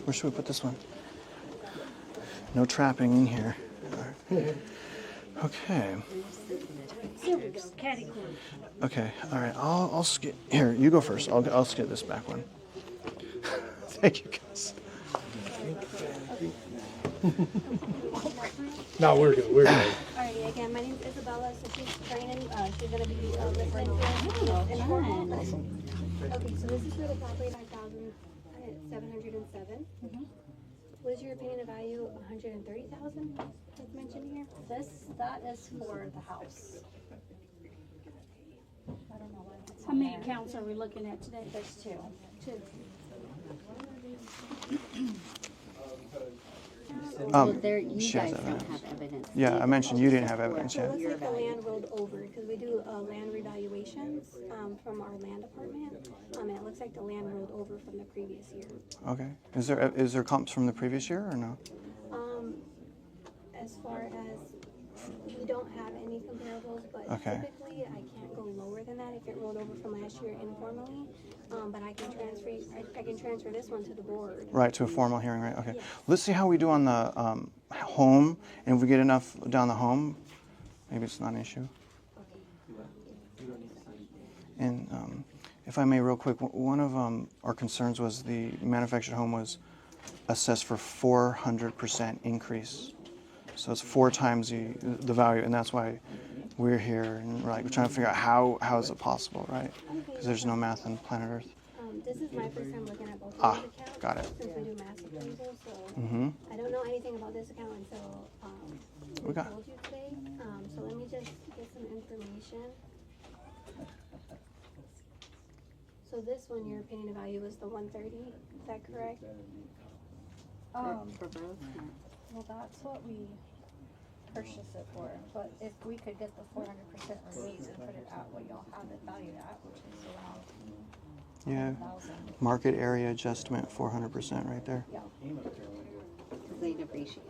Where should we put this one? No trapping in here. Okay. Okay. All right. I'll skip. Here, you go first. I'll skip this back one. Thank you, guys. No, we're good. We're good. Alrighty, again, my name is Isabella, so she's training, she's gonna be listening to informal. Okay, so this is for the property 9,707. What is your opinion of value of 130,000 that's mentioned here? That is for the house. I don't know why that's How many accounts are we looking at today? There's two. Well, there, you she has guys don't evidence. have evidence. Yeah, I mentioned you didn't have evidence So it yet. looks like the land rolled over, because we do land revaluations from our land department, and it looks like the land rolled over from the previous year. Okay. Is there comps from the previous year or no? As far as, we don't have any comparables, but Okay. typically I can't go lower than that if it rolled over from last year informally, but I can transfer this one to the board. Right, to a formal hearing, right? Okay. Let's see how we do on the home, and if we get enough down the home, maybe it's not an issue. And if I may, real quick, one of our concerns was the manufactured home was assessed for 400% increase. So it's 4 times the value, and that's why we're here, and we're trying to figure out how is it possible, right? Because there's no math in planet Earth. This is my first time looking at both of these accounts. Got it. Since we do mass appraisal, so Mm-hmm. I don't know anything about this account until we got- told you today. So let me just get some information. So this one, your opinion of value was the 130, is that correct? For both? Well, that's what we purchased it for, but if we could get the 400% removed and put it at what y'all have it valued at, which is around Yeah. 1,000. Market area adjustment, 400% right there. Yeah. They depreciate.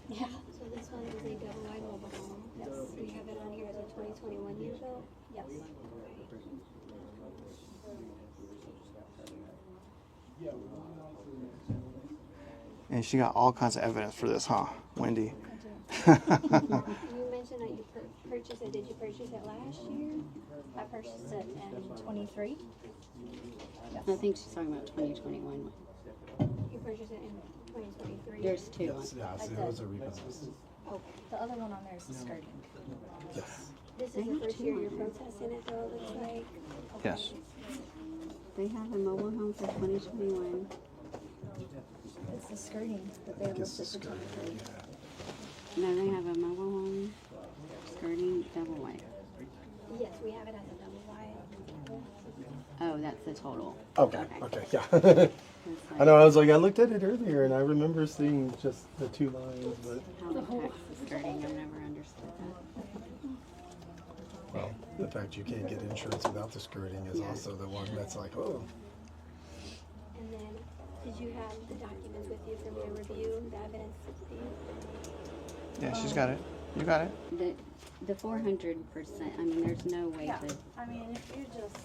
Yeah. So this one is a double wide mobile home. Yes. We have it on here as a 2021 year built. Yes. And she got all kinds of evidence for this, huh, Wendy? You mentioned that you purchased it. Did you purchase it last year? I purchased it in 23. I think she's talking about 2021. You purchased it in 2023? There's 2. Yeah, so those are repossessed. Okay. The other one on there is the skirting. Yes. This is the first year you're protesting it, though, it looks like. Yes. They have a mobile home for 2021. It's the skirting that they listed for 23. No, they have a mobile home, skirting, double wide. Yes, we have it as a double wide. Oh, that's the total. Okay. Yeah. That's I know. I was like, I looked at it earlier, and I remember seeing just the 2 lines, but how they tax the skirting. I've never understood that. well, the fact you can't get insurance without the skirting is also the one that's like, oh. And then, did you have the documents with you from your review, the evidence? Yeah, she's got it. You got it. The 400%, I mean, there's no way Yeah. to. I mean, if you just,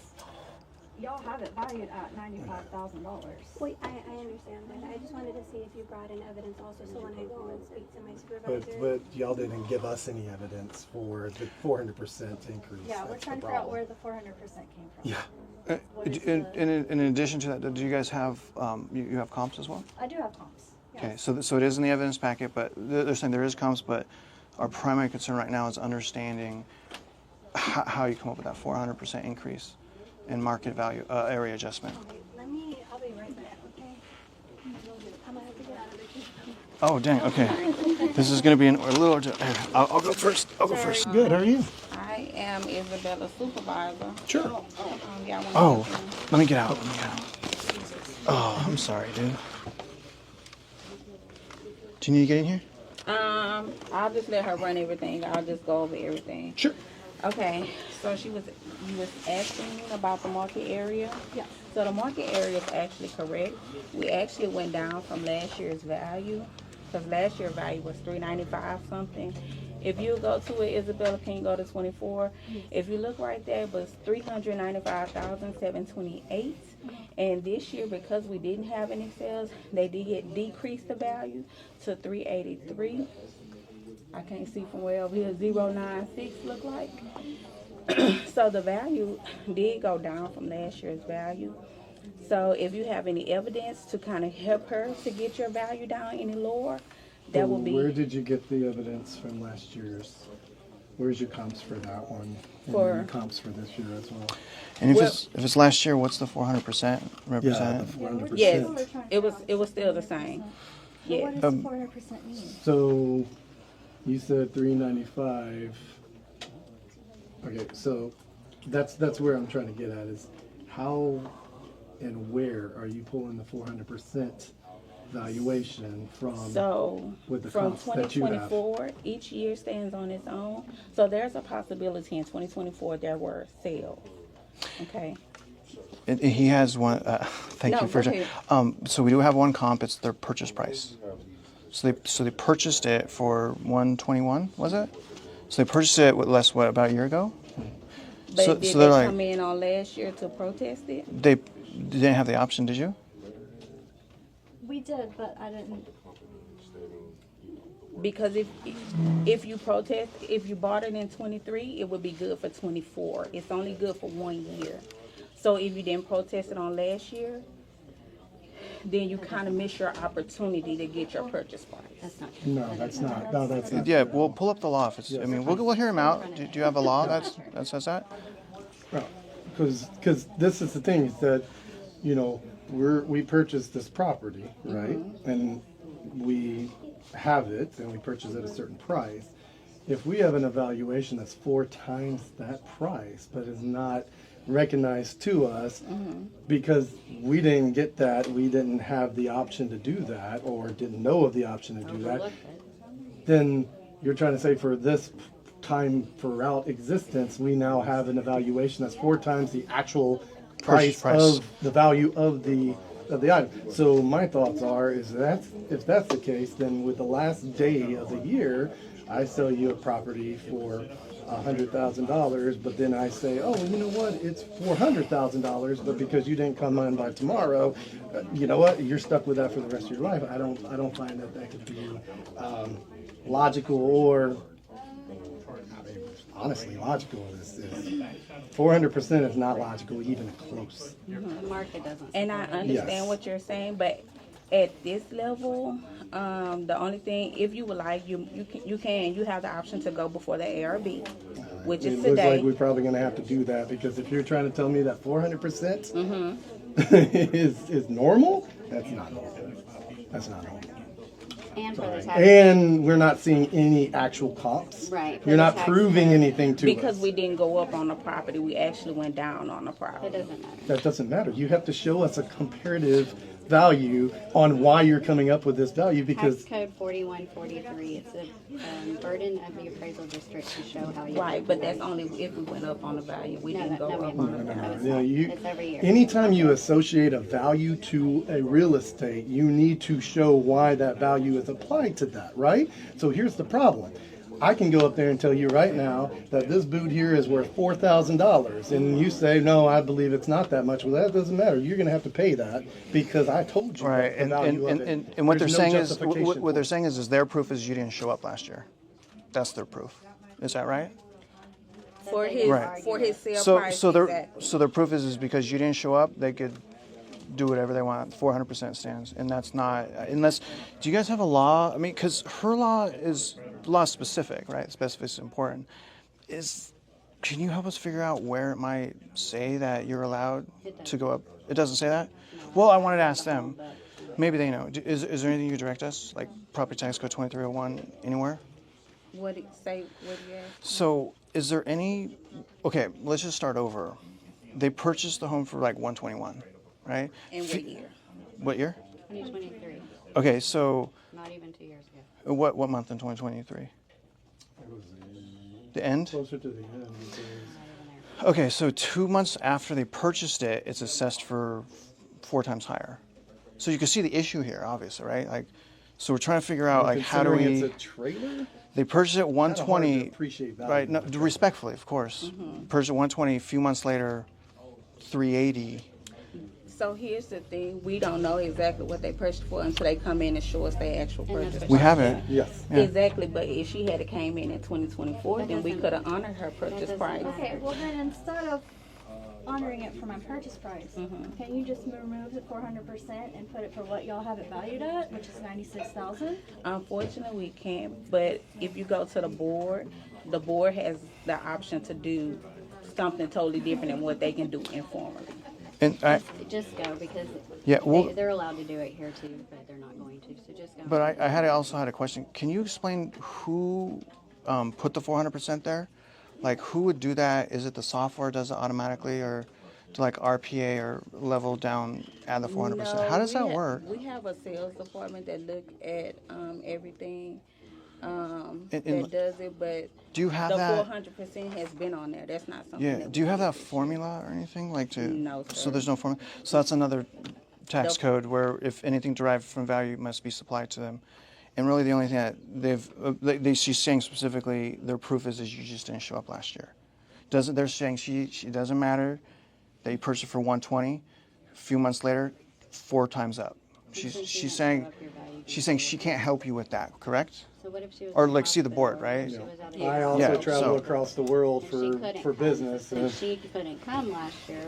y'all have it valued at $95,000. Wait, I understand that. I just wanted to see if you brought in evidence also, so when I go and speak to my But supervisor. y'all didn't give us any evidence for the 400% increase. Yeah, we're That's trying the to figure out problem. where the 400% came from. Yeah. What is In addition to that, do you guys have you have comps as well? I do have comps. Yes. Okay, so it is in the evidence packet, but they're saying there is comps, but our primary concern right now is understanding how you come up with that 400% increase in market value area adjustment. Okay, I'll be right back, okay? I'm gonna have to get out of the kitchen. Oh, dang, okay. This is going to be a little. Here, I'll go first. I'll go first. Good. How are you? I am Isabella's supervisor. Sure. Y'all wanna Oh, jump in? let me get out. Oh, I'm sorry, dude. Do you need to get in here? I'll just let her run everything. I'll just go over everything. Sure. Okay, so you was asking about the market area? Yeah. So the market area is actually correct. We actually went down from last year's value, because last year's value was $395 something. If you go to it, Isabella, can you go to 24? If you look right there, it was $395,728, And this year, because we didn't have any sales, they did decrease the value to 383. I can't see from way over here, 096 look like. So the value did go down from last year's value. So if you have any evidence to kind of help her to get your value down any lower, that will be. Where did you get the evidence from last year's? Where's your comps for that one? And For- then comps for this year as well. And if Well- it's last year, what's the 400% Yeah, represent? the 400%. Yes, it was still the same. But Yeah. what does 400% mean? So you said 395. Okay, so that's where I'm trying to get at is how and where are you pulling the 400% valuation from? So With the from comps that you have. 2024, each year stands on its own. So there's a possibility in 2024 there were sales. Okay. He has one. Thank No, you for. go ahead. So we do have one comp. It's their purchase price. So they purchased it for 121. Was it? So they purchased it with less about a year ago. But So- did so they they're like- come in on last year to protest it? They didn't have the option, did you? We did, but I didn't. Because if you protest, if you bought it in 23, it would be good for 24. It's only good for 1 year. So if you didn't protest it on last year, then you kind of miss your opportunity to get your purchase price. That's not true. No, that's not. No, that's not. Yeah. We'll pull up the law. If it's, I mean, we'll hear him out. Do you have a law that says that? Because this is the thing is that, you know, we purchased this property, right? And we have it, and we purchase at a certain price. If we have an evaluation that's 4 times that price, but is not recognized to us because we didn't get that, we didn't have the option to do that, or didn't know of the option to do that, Overlooked it. then you're trying to say for this time throughout existence, we now have an evaluation that's 4 times the actual Purchase price. of the value of the item. So my thoughts are is that if that's the case, then with the last day of the year, I sell you a property for $100,000, but then I say, oh, you know what? It's $400,000, but because you didn't come on by tomorrow, you know what? You're stuck with that for the rest of your life. I don't find that could be logical or. Honestly, logical is 400% is not logical, even close. The market doesn't. And I understand Yes. what you're saying, but at this level, the only thing, if you would like, you have the option to go before the ARB, which It is looks like today. we're probably going to have to do that because if you're trying to tell me that 400% is normal, that's not normal. That's not normal. And for the tax. And we're not seeing any actual comps. Right, for You're the not tax proving man. anything to Because us. we didn't go up on the property, we actually went down on the It property. doesn't matter. That doesn't matter. You have to show us a comparative value on why you're coming up with this value because Tax code 4143, it's a burden of the appraisal district to show how you. Right, but that's only if we went up on the value, we didn't go up on the value. it's you know, not. you, It's every year. anytime you associate a value to a real estate, you need to show why that value is applied to that, right? So here's the problem. I can go up there and tell you right now that this boot here is worth $4,000, and you say, no, I believe it's not that much. Well, that doesn't matter. You're going to have to pay that because I told you Right. that's the And value of it. what they're There's no saying is justification what they're for it. saying is their proof is you didn't show up last year. That's their proof. Is that right? For his, Right. for his sale So price, so their exactly. so their proof is because you didn't show up, they could do whatever they want. 400% stands, and that's not unless. Do you guys have a law? I mean, because her law is law specific, right? Specific is important. Can you help us figure out where it might say that you're allowed to go up? It doesn't say that. Well, I wanted to ask them. Maybe they know. Is there anything you direct us, like property tax code 2301, anywhere? What did say, what do you ask? So, is there any? Okay, let's just start over. They purchased the home for like 121, right? And what year? What year? 2023, Okay, so not even 2 years ago. what month in 2023? The end? Closer to the end. Okay, so 2 months after they purchased it, it's assessed for 4 times higher. So you can see the issue here, obviously, right? Like, so we're trying to figure out like how do Considering we? it's a trailer? They purchased it Kinda hard to 120, appreciate value right? No, like that. respectfully, of course. Purchased it 120. A few months later, 380. So here's the thing, we don't know exactly what they purchased for until they come in and show us their actual And that's purchase. what We she have said. it. Yes. Yeah. Exactly, but if she had came in 2024, That then we doesn't- could have honored her purchase doesn't- price. Okay, well then instead of honoring it for my purchase price, can you just remove the 400% and put it for what y'all have it valued at, which is 96,000? Unfortunately, we can't, but if you go to the board has the option to do something totally different than what they can do informally. And Just go because Yeah, well- they're allowed to do it here too, but they're not going to. So just go. But I also had a question. Can you explain who put the 400% there? Like, who would do that? Is it the software does it automatically, or do like RPA or level down add the 400%? How does that work? We have a sales department that look at everything And- that does it, but Do you have the that? 400% has been on there. That's not something. Yeah. that Do you we have did that this year. formula or anything like to? No, So sir. there's no formula. So that's another tax Nope. code where if anything derived from value must be supplied to them. And really, the only thing that she's saying specifically, their proof is you just didn't show up last year. They're saying she doesn't matter that you purchased for 120, a few months later, 4 times up. Since you She's didn't saying show up, your value she's saying she can't help you with that, correct? So what if she was Or in the like see the board, hospital, right? she was out of I the also Yeah, travel so- across the world If she for couldn't for come- business. If she couldn't come last year,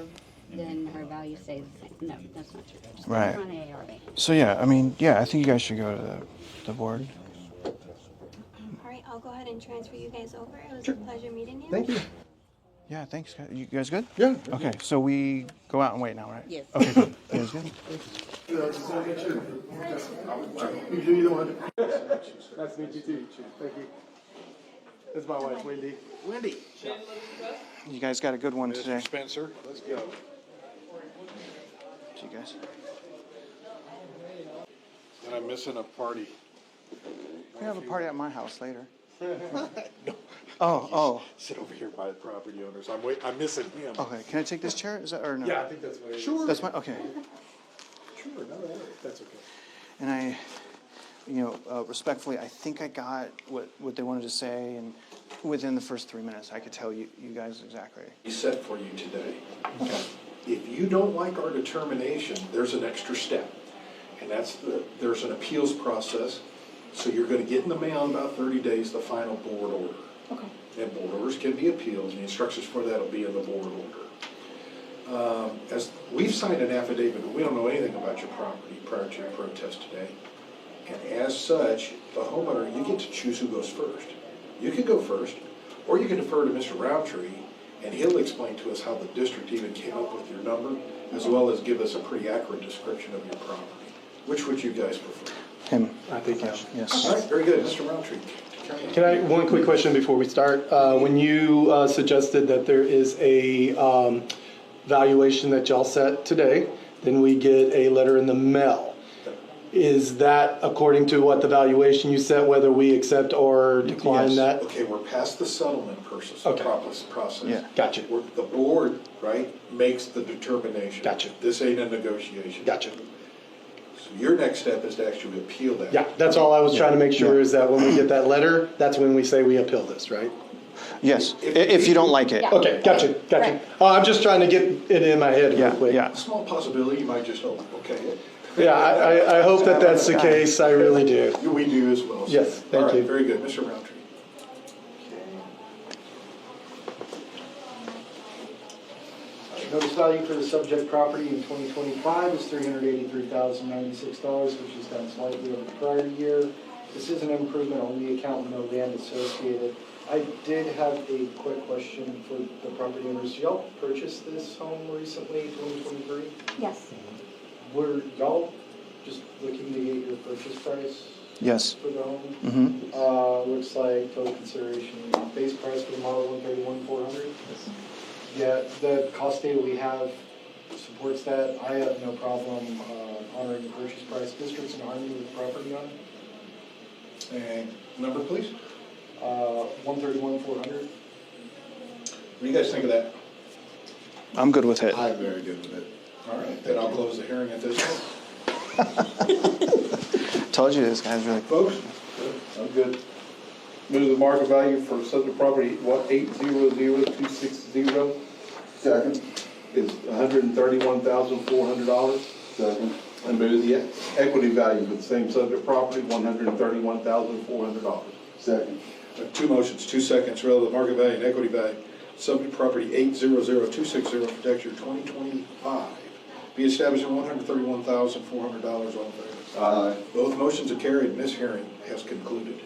then her value stays the same. No, that's not true. Just put her Right. on ARV. So yeah, I mean, yeah, I think you guys should go to the board. All right, I'll go ahead and transfer you guys over. It was a pleasure meeting you. Thank you. Yeah, thanks. You guys good? Yeah. Okay, so we go out and wait now, right? Yes. Okay, good. You guys good? You sure you don't want to? Nice to meet you too. Thank you. This is my wife, Wendy. Wendy. You guys got a good one today. Mr. Spencer, let's go. See you guys. And I'm missing a party. We have a party at my house later. Oh, Sit over here by the property owners. I'm missing him. okay. Can I take this chair? Is that or no? Yeah, I think that's what it is. Sure. That's my okay. Sure, no, that's okay. And I, respectfully, I think I got what they wanted to say, and within the first 3 minutes, I could tell you guys exactly. He set for you today. If you don't like our determination, there's an extra step. And there's an appeals process. So you're gonna get in the mail in about 30 days, the final board order. Okay. And board orders can be appealed, and the instructions for that will be in the board order. As we've signed an affidavit, but we don't know anything about your property prior to your protest today. And as such, the homeowner, you get to choose who goes first. You can go first, or you can defer to Mr. Roundtree, and he'll explain to us how the district even came up with your number, as well as give us a pretty accurate description of your property. Which would you guys prefer? Him. I think Yes. All right, very good, Mr. Roundtree. carry on. Can I, one quick question before we start? When you suggested that there is a valuation that y'all set today, then we get a letter in the mail. Is that according to what the valuation you set, whether we accept or decline Yes. that? Okay, we're past the settlement process. Okay. Process. Yeah. Gotcha. The board, right, makes the determination. Gotcha. This ain't a negotiation. Gotcha. So your next step is to actually appeal that. Yeah, that's all I was trying to make sure Yeah. is that when we get that letter, that's when we say we appeal this, right? Yes. If you don't like it. Okay, gotcha. I'm just trying to get it in my head real Yeah. quick. Yeah. A small possibility, you might just, okay it. Yeah, I hope that that's the case. I really do. We do as well. sir. Yes, thank All right, you. very good, Mr. Roundtree. Notice value for the subject property in 2025 is $383,096, which is down slightly over the prior year. This is an improvement on the account, no land associated. I did have a quick question for the property owners. Y'all purchased this home recently, 2023? Yes. Were y'all just looking to get your purchase price Yes. for the home? Mm-hmm. Looks like total consideration, base price for the model 131,400. Yeah, the cost data we have supports that. I have no problem honoring the purchase price. District's in harmony with property on it. And number, please? 131,400. What do you guys think of that? I'm good with it. I'm very good with it. All right, then I'll close the hearing at this point. Told you this guy's really. Folks, I'm good. Move the market value for subject property, 1800260. Second. is $131,400. Second. And move the equity value for the same subject property, $131,400. Second. Two motions, 2 seconds, relative to market value and equity value. Subject property 800260 for tax year 2025. Be established at $131,400. All in favor? Aye. Both motions are carried. Ms. Herring has concluded.